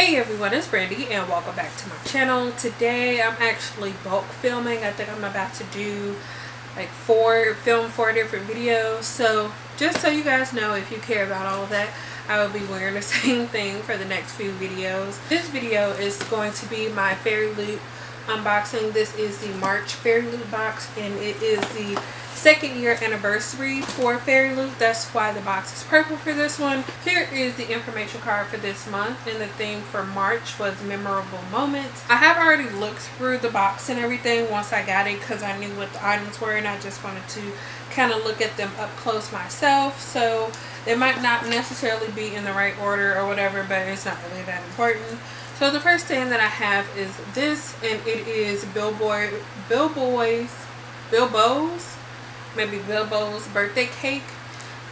Hey everyone, it's Brandy and welcome back to my channel. Today I'm actually bulk filming. I think I'm about to do like film four different videos. So just so you guys know, if you care about all of that, I will be wearing the same thing for the next few videos. This video is going to be my Fairy Loot unboxing. This is the March Fairy Loot box and it is the second year anniversary for Fairy Loot. That's why the box is purple for this one. Here is the information card for this month, and the theme for March was memorable moments. I have already looked through the box and everything once I got it because I knew what the items were and I just wanted to kind of look at them up close myself. So they might not necessarily be in the right order or whatever, but it's not really that important. So the first thing that I have is this, and it is Bilbo's birthday cake,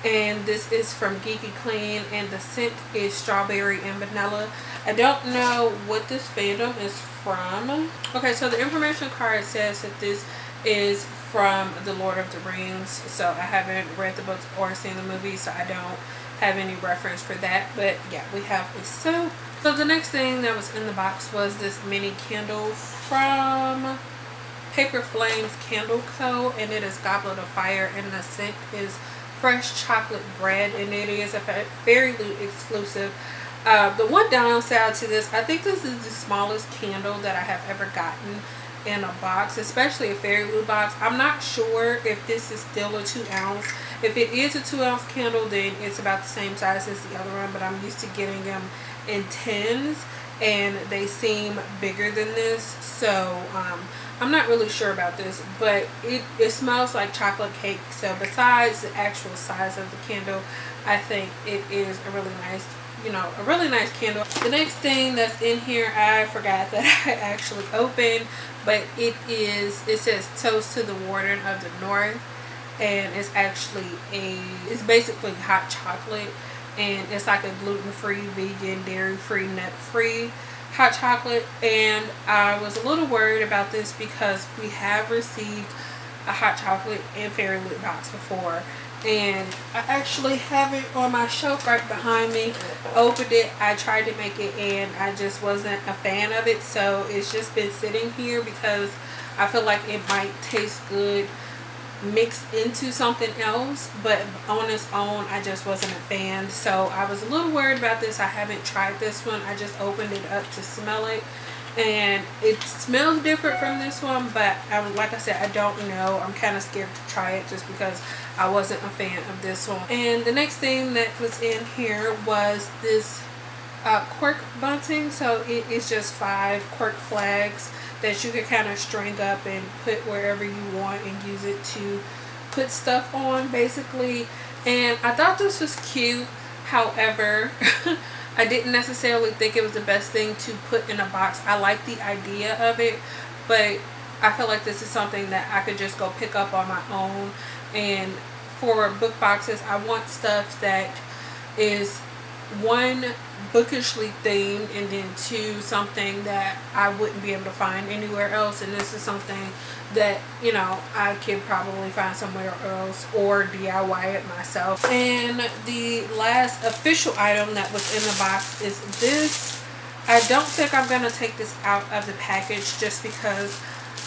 and this is from Geeky Clean, and the scent is strawberry and vanilla. I don't know what this fandom is from. Okay, so the information card says that this is from The Lord of the Rings, so I haven't read the books or seen the movie, so I don't have any reference for that. But yeah, we have a soap. So the next thing that was in the box was this mini candle from Paper Flames Candle Co., and it is Goblet of Fire, and the scent is fresh chocolate bread, and it is a Fairy Loot exclusive. The one downside to this, I think this is the smallest candle that I have ever gotten in a box, especially a Fairy Loot box. I'm not sure if this is still a 2 ounce. If it is a 2 ounce candle, then it's about the same size as the other one, but I'm used to getting them in 10s and they seem bigger than this, so I'm not really sure about this, but it smells like chocolate cake. So besides the actual size of the candle, I think it is a really nice, a really nice candle. The next thing that's in here, I forgot that I actually opened, but it says Toast to the Warden of the North, and it's basically hot chocolate, and it's like a gluten-free, vegan, dairy-free, nut-free hot chocolate. And I was a little worried about this because we have received a hot chocolate and Fairy Loot box before, and I actually have it on my shelf right behind me. Opened it, I tried to make it, and I just wasn't a fan of it, so it's just been sitting here because I feel like it might taste good mixed into something else, but on its own I just wasn't a fan. So I was a little worried about this. I haven't tried this one. I just opened it up to smell it, and it smells different from this one, but like I said, I don't know. I'm kind of scared to try it just because I wasn't a fan of this one. And the next thing that was in here was this quirk bunting. So it is just 5 quirk flags that you can kind of string up and put wherever you want and use it to put stuff on, basically. And I thought this was cute. However, I didn't necessarily think it was the best thing to put in a box. I like the idea of it, but I feel like this is something that I could just go pick up on my own. And for book boxes, I want stuff that is, 1, bookishly themed, and then 2, something that I wouldn't be able to find anywhere else. And this is something that I could probably find somewhere else or DIY it myself. And the last official item that was in the box is this. I don't think I'm gonna take this out of the package just because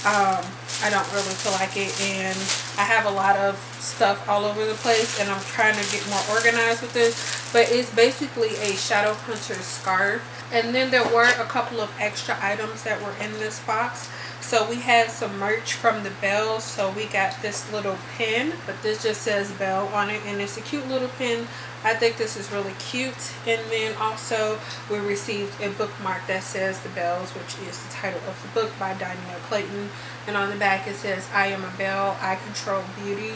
I don't really feel like it, and I have a lot of stuff all over the place and I'm trying to get more organized with this. But it's basically a Shadow Hunter scarf, and then there were a couple of extra items that were in this box. So we had some merch from the Belle. So we got this little pin, but this just says Belle on it, and it's a cute little pin. I think this is really cute. And then also we received a bookmark that says The Bells, which is the title of the book by Danielle Clayton. And on the back it says, I am a Belle, I control beauty.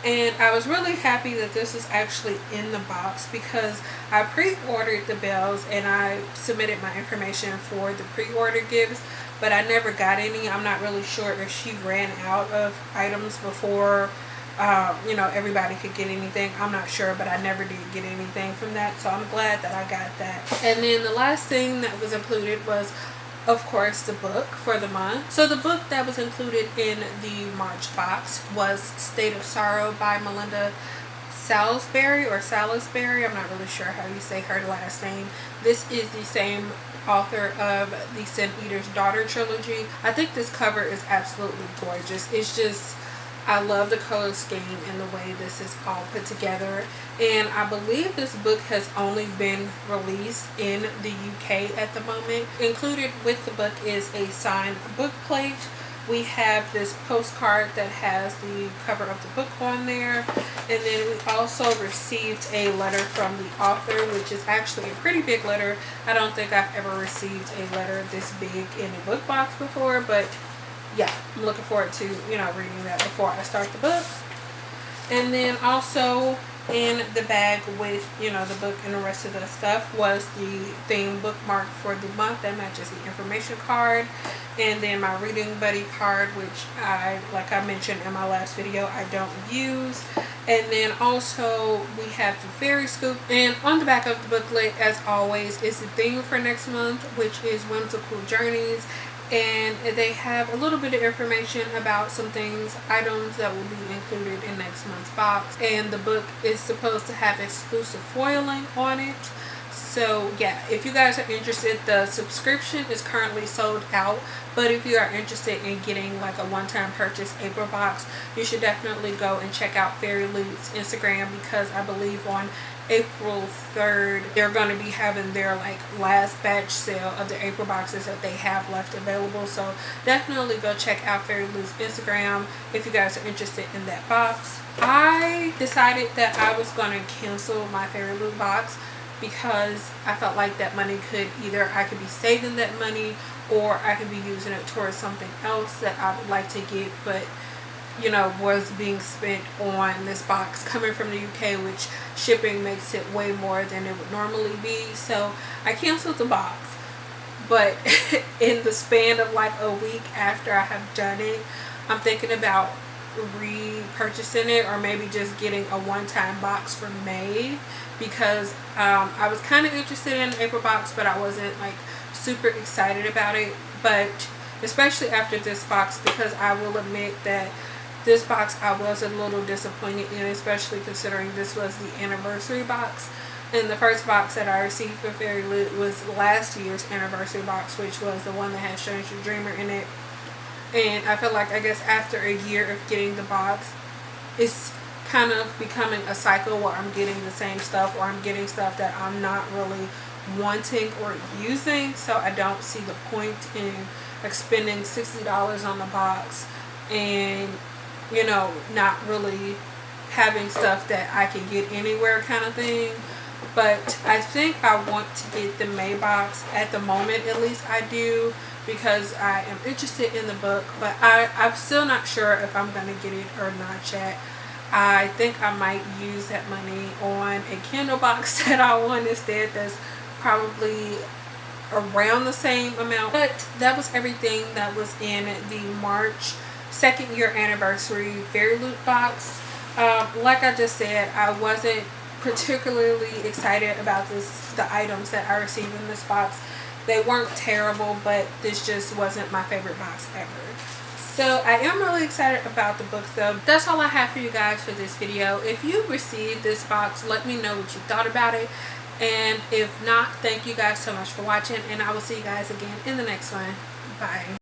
And I was really happy that this is actually in the box because I pre-ordered the Bells and I submitted my information for the pre-order gifts, but I never got any. I'm not really sure if she ran out of items before everybody could get anything. I'm not sure, but I never did get anything from that, so I'm glad that I got that. And then the last thing that was included was, of course, the book for the month. So the book that was included in the March box was State of Sorrow by Melinda Salisbury. I'm not really sure how you say her last name. This is the same author of the Sin Eater's Daughter trilogy. I think this cover is absolutely gorgeous. It's just, I love the color scheme and the way this is all put together. And I believe this book has only been released in the UK at the moment. Included with the book is a signed book plate. We have this postcard that has the cover of the book on there. And then we also received a letter from the author, which is actually a pretty big letter. I don't think I've ever received a letter this big in a book box before, but yeah, I'm looking forward to, reading that before I start the book. And then also in the bag with, the book and the rest of the stuff was the theme bookmark for the month that matches the information card. And then my reading buddy card, which like I mentioned in my last video, I don't use. And then also we have the fairy scoop. And on the back of the booklet, as always, is the theme for next month, which is Whimsical Journeys. And they have a little bit of information about some things, items that will be included in next month's box. And the book is supposed to have exclusive foiling on it. So yeah, if you guys are interested, the subscription is currently sold out. But if you are interested in getting like a one-time purchase April box, you should definitely go and check out Fairy Loot's Instagram, because I believe on April 3rd they're going to be having their like last batch sale of the April boxes that they have left available. So definitely go check out Fairy Loot's Instagram if you guys are interested in that box. I decided that I was going to cancel my Fairy Loot box because I felt like that money I could be saving that money, or I could be using it towards something else that I would like to get, but was being spent on this box coming from the UK, which shipping makes it way more than it would normally be. So I canceled the box. But in the span of like a week after I have done it, I'm thinking about repurchasing it, or maybe just getting a one-time box from May, because I was kind of interested in the April box, but I wasn't like super excited about it. But especially after this box, because I will admit that this box I was a little disappointed in, especially considering this was the anniversary box. And the first box that I received for Fairy Loot was last year's anniversary box, which was the one that had Strange the Dreamer in it. And I feel like, I guess after a year of getting the box, it's kind of becoming a cycle where I'm getting the same stuff, or I'm getting stuff that I'm not really wanting or using. So I don't see the point in like spending $60 on the box and not really having stuff that I can get anywhere kind of thing. But I think I want to get the May box at the moment. At least I do, because I am interested in the book, but I'm still not sure if I'm going to get it or not yet. I think I might use that money on a Kindle box that I want instead. That's probably around the same amount. But that was everything that was in the March 2nd year anniversary Fairy Loot box. Like I just said, I wasn't particularly excited about the items that I received in this box. They weren't terrible, but this just wasn't my favorite box ever. So I am really excited about the book though. That's all I have for you guys for this video. If you received this box, let me know what you thought about it. And if not, thank you guys so much for watching, and I will see you guys again in the next one. Bye.